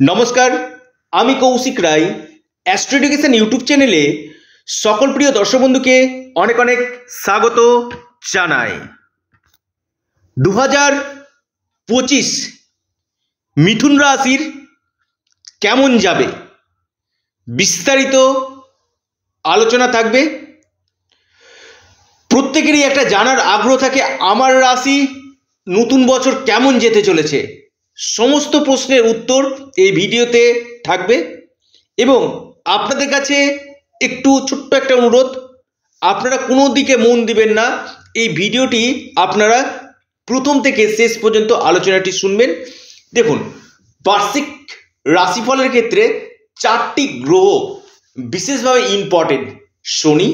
নমস্কার, আমি কৌশিক রায়। Astro education YouTube চ্যানেলে সকল প্রিয় দর্শক বন্ধুকে অনেক অনেক স্বাগত জানাই। 2025 মিথুন রাশির কেমন যাবে বিস্তারিত আলোচনা থাকবে। প্রত্যেকেরই একটা জানার আগ্রহ থাকে আমার রাশি নতুন বছর কেমন যেতে চলেছে। সমস্ত প্রশ্নের উত্তর এই ভিডিওতে থাকবে এবং আপনাদের কাছে একটু ছোট্ট একটা অনুরোধ, আপনারা কোনো দিকে মন দিবেন না। এই ভিডিওটি আপনারা প্রথম থেকে শেষ পর্যন্ত আলোচনাটি শুনবেন। দেখুন, বার্ষিক রাশিফলের ক্ষেত্রে চারটি গ্রহ বিশেষভাবে ইম্পর্টেন্ট: শনি,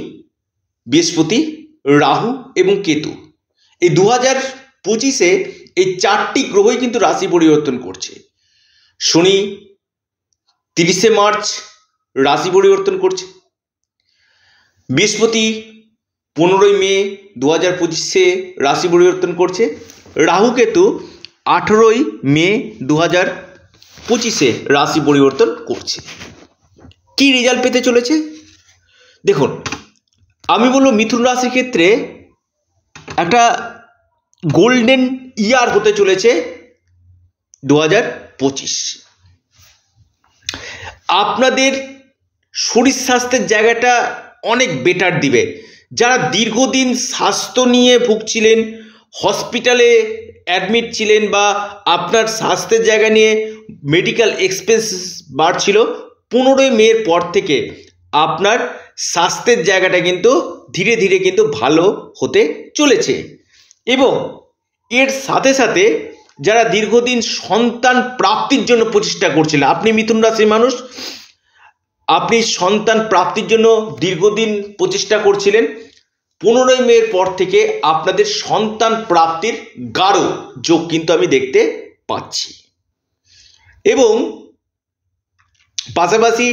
বৃহস্পতি, রাহু এবং কেতু। এই 2025-এ এই চারটি গ্রহই কিন্তু রাশি পরিবর্তন করছে। শনি 30শে মার্চ রাশি পরিবর্তন করছে, বৃহস্পতি 15ই মে 2025-এ রাশি পরিবর্তন করছে, রাহু কেতু 18ই মে 2025-এ রাশি পরিবর্তন করছে। কি রেজাল্ট পেতে চলেছে দেখুন, আমি বলবো মিথুন রাশির ক্ষেত্রে একটা গোল্ডেন ইয়ার হতে চলেছে 2025। আপনাদের শরীর স্বাস্থ্যের জায়গাটা অনেক বেটার দিবে। যারা দীর্ঘদিন স্বাস্থ্য নিয়ে ভুগছিলেন, হসপিটালে অ্যাডমিট ছিলেন বা আপনার স্বাস্থ্যের জায়গা নিয়ে মেডিকেল এক্সপেন্স বাড়ছিল, 15ই মের পর থেকে আপনার স্বাস্থ্যের জায়গাটা কিন্তু ধীরে ধীরে কিন্তু ভালো হতে চলেছে। এবং এর সাথে সাথে যারা দীর্ঘদিন সন্তান প্রাপ্তির জন্য প্রচেষ্টা করছিলেন, আপনি মিথুন রাশির মানুষ, আপনি সন্তান প্রাপ্তির জন্য দীর্ঘদিন প্রচেষ্টা করছিলেন, 15ই মের পর থেকে আপনাদের সন্তান প্রাপ্তির গাঢ় যোগ কিন্তু আমি দেখতে পাচ্ছি। এবং পাশাপাশি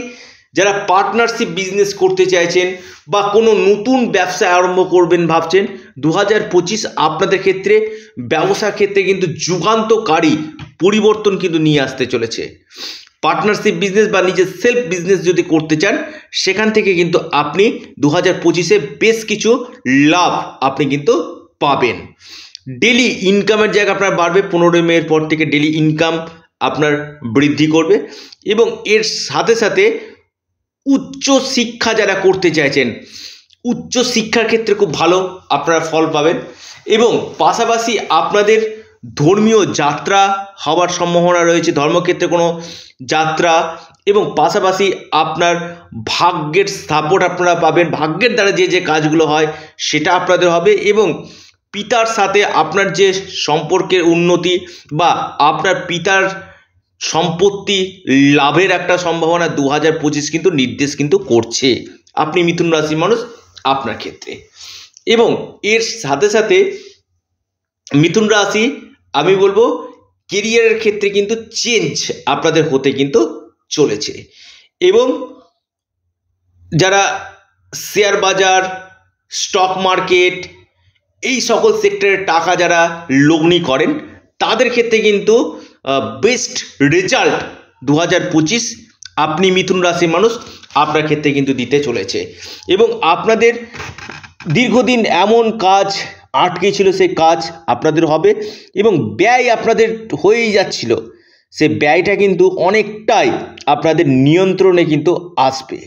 যারা পার্টনারশিপ বিজনেস করতে চাইছেন বা কোনো নতুন ব্যবসা আরম্ভ করবেন ভাবছেন, 2025 আপনাদের ক্ষেত্রে ব্যবসার ক্ষেত্রে কিন্তু যুগান্তকারী পরিবর্তন কিন্তু নিয়ে আসতে চলেছে। পার্টনারশিপ বিজনেস বা নিজের সেলফ বিজনেস যদি করতে চান, সেখান থেকে কিন্তু আপনি 2025-এ বেশ কিছু লাভ আপনি কিন্তু পাবেন। ডেলি ইনকামের জায়গা আপনার বাড়বে, 15ই মের পর থেকে ডেলি ইনকাম আপনার বৃদ্ধি করবে। এবং এর সাথে সাথে উচ্চ শিক্ষা যারা করতে চাইছেন, উচ্চ শিক্ষার ক্ষেত্রে খুব ভালো আপনারা ফল পাবেন। এবং পাশাপাশি আপনাদের ধর্মীয় যাত্রা হওয়ার সম্ভাবনা রয়েছে, ধর্মক্ষেত্রে কোনো যাত্রা। এবং পাশাপাশি আপনার ভাগ্যের সাপোর্ট আপনারা পাবেন, ভাগ্যের দ্বারা যে যে কাজগুলো হয় সেটা আপনাদের হবে। এবং পিতার সাথে আপনার যে সম্পর্কের উন্নতি বা আপনার পিতার সম্পত্তি লাভের একটা সম্ভাবনা 2025 কিন্তু নির্দেশ কিন্তু করছে আপনি মিথুন রাশির মানুষ আপনার ক্ষেত্রে। এবং এর সাথে সাথে মিথুন রাশি আমি বলবো কেরিয়ারের ক্ষেত্রে কিন্তু চেঞ্জ আপনাদের হতে কিন্তু চলেছে। এবং যারা শেয়ার বাজার, স্টক মার্কেট, এই সকল সেক্টরে টাকা যারা লগ্নি করেন, তাদের ক্ষেত্রে কিন্তু বেস্ট রেজাল্ট 2025 আপনি মিথুন রাশির মানুষ আপনার ক্ষেত্রে কিন্তু দিতে চলেছে। এবং আপনাদের দীর্ঘদিন এমন কাজ আটকে ছিল, সেই কাজ আপনাদের হবে। এবং ব্যয় আপনাদের হয়েই যাচ্ছিল, সে ব্যয়টা কিন্তু অনেকটাই আপনাদের নিয়ন্ত্রণে কিন্তু আসবে।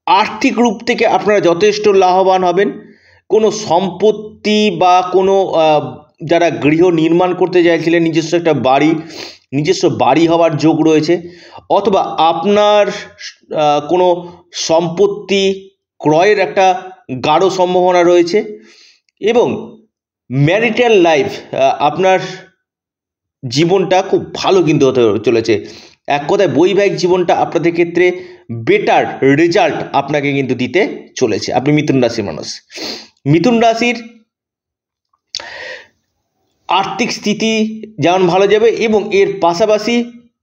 আর্থিক রূপ থেকে আপনারা যথেষ্ট লাভবান হবেন। কোনো সম্পত্তি বা কোনো যারা গৃহ নির্মাণ করতে চাইছিলেন, নিজস্ব একটা বাড়ি, নিজস্ব বাড়ি হওয়ার যোগ রয়েছে, অথবা আপনার কোনো সম্পত্তি ক্রয়ের একটা গাঢ় সম্ভাবনা রয়েছে। এবং ম্যারিটাল লাইফ, আপনার জীবনটা খুব ভালো কিন্তু হতে চলেছে। এক কথায় বৈবাহিক জীবনটা আপনাদের ক্ষেত্রে বেটার রেজাল্ট আপনাকে কিন্তু দিতে চলেছে আপনি মিথুন রাশির মানুষ। মিথুন রাশির আর্থিক স্থিতি যেমন ভালো যাবে, এবং এর পাশাপাশি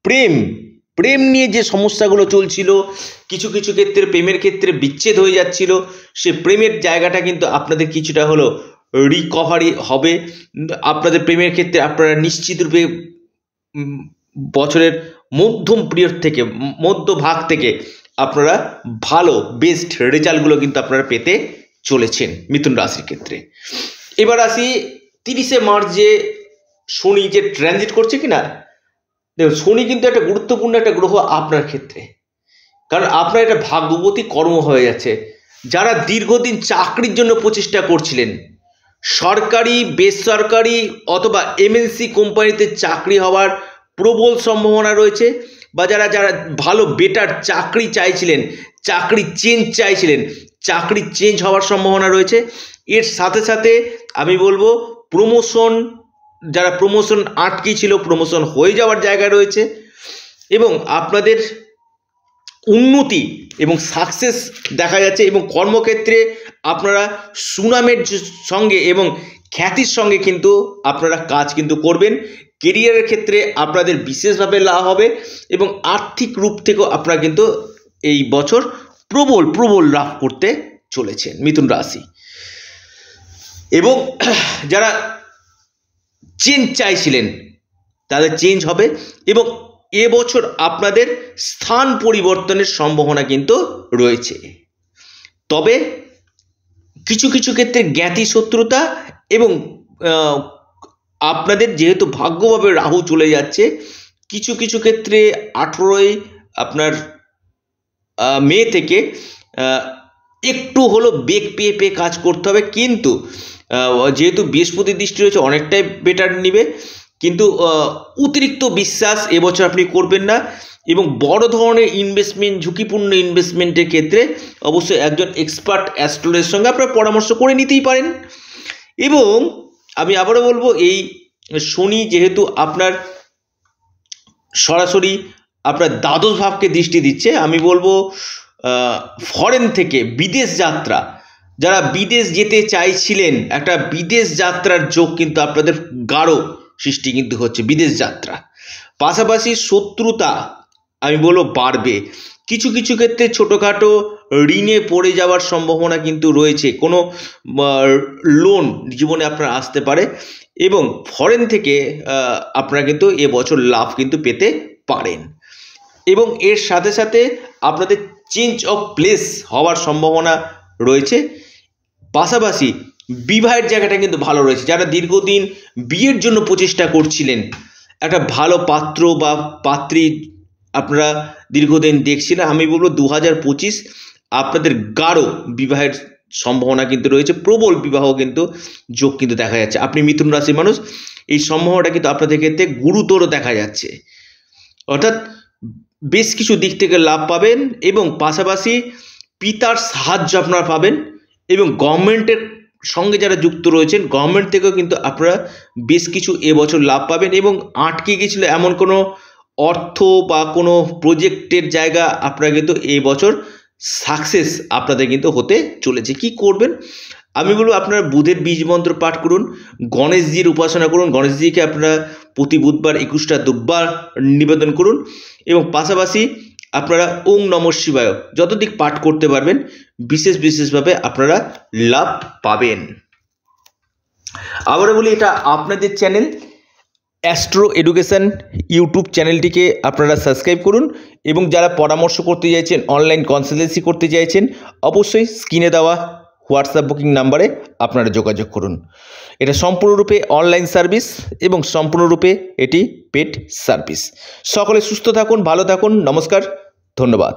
প্রেম নিয়ে যে সমস্যাগুলো চলছিল, কিছু কিছু ক্ষেত্রে প্রেমের ক্ষেত্রে বিচ্ছেদ হয়ে যাচ্ছিল, সে প্রেমের জায়গাটা কিন্তু আপনাদের কিছুটা হলো রিকভারি হবে। আপনাদের প্রেমের ক্ষেত্রে আপনারা নিশ্চিত রূপে বছরের মধ্যম পিরিয়ড থেকে মধ্যভাগ থেকে আপনারা ভালো বেস্ট রেজাল্টগুলো কিন্তু আপনারা পেতে চলেছেন মিথুন রাশির ক্ষেত্রে। এবার আসি 30শে মার্চ যে শনি যে ট্রানজিট করছে কিনা, দেখুন শনি কিন্তু একটা গুরুত্বপূর্ণ একটা গ্রহ আপনার ক্ষেত্রে, কারণ আপনার এটা ভাগ্যবতী কর্ম হয়ে যাচ্ছে। যারা দীর্ঘদিন চাকরির জন্য প্রচেষ্টা করছিলেন, সরকারি বেসরকারি অথবা এমএনসি কোম্পানিতে চাকরি হওয়ার প্রবল সম্ভাবনা রয়েছে, বা যারা ভালো বেটার চাকরি চাইছিলেন, চাকরি চেঞ্জ চাইছিলেন, চাকরি চেঞ্জ হওয়ার সম্ভাবনা রয়েছে। এর সাথে সাথে আমি বলবো প্রমোশন, যারা প্রমোশন আটকে ছিল প্রমোশন হয়ে যাওয়ার জায়গায় রয়েছে, এবং আপনাদের উন্নতি এবং সাকসেস দেখা যাচ্ছে, এবং কর্মক্ষেত্রে আপনারা সুনামের সঙ্গে এবং খ্যাতির সঙ্গে কিন্তু আপনারা কাজ কিন্তু করবেন। কেরিয়ারের ক্ষেত্রে আপনাদের বিশেষভাবে লাভ হবে, এবং আর্থিক রূপ থেকেও আপনারা কিন্তু এই বছর প্রবল লাভ করতে চলেছেন মিথুন রাশি। এবং যারা চেঞ্জ চাইছিলেন তাদের চেঞ্জ হবে, এবং এবছর আপনাদের স্থান পরিবর্তনের সম্ভাবনা কিন্তু রয়েছে। তবে কিছু ক্ষেত্রে জ্ঞাতি শত্রুতা, এবং আপনাদের যেহেতু ভাগ্যভাবে রাহু চলে যাচ্ছে, কিছু ক্ষেত্রে 18ই আপনার মে থেকে একটু হলো বেগ পেয়ে কাজ করতে হবে, কিন্তু যেহেতু বৃহস্পতির দৃষ্টি রয়েছে অনেকটাই বেটার নেবে, কিন্তু অতিরিক্ত বিশ্বাস এবছর আপনি করবেন না। এবং বড় ধরনের ইনভেস্টমেন্ট, ঝুঁকিপূর্ণ ইনভেস্টমেন্টের ক্ষেত্রে অবশ্যই একজন এক্সপার্ট অ্যাস্ট্রোলজারের সঙ্গে আপনারা পরামর্শ করে নিতেই পারেন। এবং আমি আবারও বলবো, এই শনি যেহেতু আপনার সরাসরি আপনার দ্বাদশ ভাবকে দৃষ্টি দিচ্ছে, আমি বলবো ফরেন থেকে বিদেশ যাত্রা, যারা বিদেশ যেতে চাইছিলেন, একটা বিদেশ যাত্রার যোগ কিন্তু আপনাদের গাঢ় সৃষ্টি কিন্তু হচ্ছে বিদেশ যাত্রা। পাশাপাশি শত্রুতা আমি বলবো বাড়বে। কিছু ক্ষেত্রে ছোটোখাটো ঋণে পড়ে যাওয়ার সম্ভাবনা কিন্তু রয়েছে, কোনো লোন জীবনে আপনার আসতে পারে, এবং ফরেন থেকে আপনারা কিন্তু এবছর লাভ কিন্তু পেতে পারেন। এবং এর সাথে সাথে আপনাদের চেঞ্জ অফ প্লেস হওয়ার সম্ভাবনা রয়েছে। পাশাপাশি বিবাহের জায়গাটা কিন্তু ভালো রয়েছে। যারা দীর্ঘদিন বিয়ের জন্য প্রচেষ্টা করছিলেন, একটা ভালো পাত্র বা পাত্রী আপনারা দীর্ঘদিন দেখছিলেন, আমি বলবো 2025 আপনাদের গাঢ় বিবাহের সম্ভাবনা কিন্তু রয়েছে, প্রবল বিবাহ কিন্তু যোগ কিন্তু দেখা যাচ্ছে। আপনি মিথুন রাশির মানুষ, এই সম্ভাবনাটা কিন্তু আপনাদের ক্ষেত্রে গুরুতর দেখা যাচ্ছে, অর্থাৎ বেশ কিছু দিক থেকে লাভ পাবেন, এবং পাশাপাশি পিতার সাহায্য আপনারা পাবেন, এবং গভর্নমেন্টের সঙ্গে যারা যুক্ত রয়েছেন গভর্নমেন্ট থেকেও কিন্তু আপনারা বেশ কিছু এবছর লাভ পাবেন। এবং আটকে গিয়েছিল এমন কোনো অর্থ বা কোনো প্রজেক্টের জায়গা আপনারা কিন্তু এবছর সাকসেস আপনাদের কিন্তু হতে চলেছে। কি করবেন আমি বলবো, আপনারা বুধের বীজ মন্ত্র পাঠ করুন, গণেশজির উপাসনা করুন, গণেশজিকে আপনারা প্রতি বুধবার 21টা দুব্বার নিবেদন করুন, এবং পাশাপাশি আপনারা ওং নমঃ শিবায় যতদিক পাঠ করতে পারবেন বিশেষভাবে আপনারা লাভ পাবেন। আবারও বলি, এটা আপনাদের চ্যানেল অ্যাস্ট্রো এডুকেশন ইউটিউব চ্যানেলটিকে আপনারা সাবস্ক্রাইব করুন, এবং যারা পরামর্শ করতে চাইছেন, অনলাইন কনসালটেন্সি করতে চাইছেন, অবশ্যই স্ক্রিনে দেওয়া হোয়াটসঅ্যাপ বুকিং নাম্বারে আপনারা যোগাযোগ করুন। এটা সম্পূর্ণরূপে অনলাইন সার্ভিস এবং সম্পূর্ণরূপে এটি পেড সার্ভিস। সকলে সুস্থ থাকুন, ভালো থাকুন, নমস্কার, ধন্যবাদ।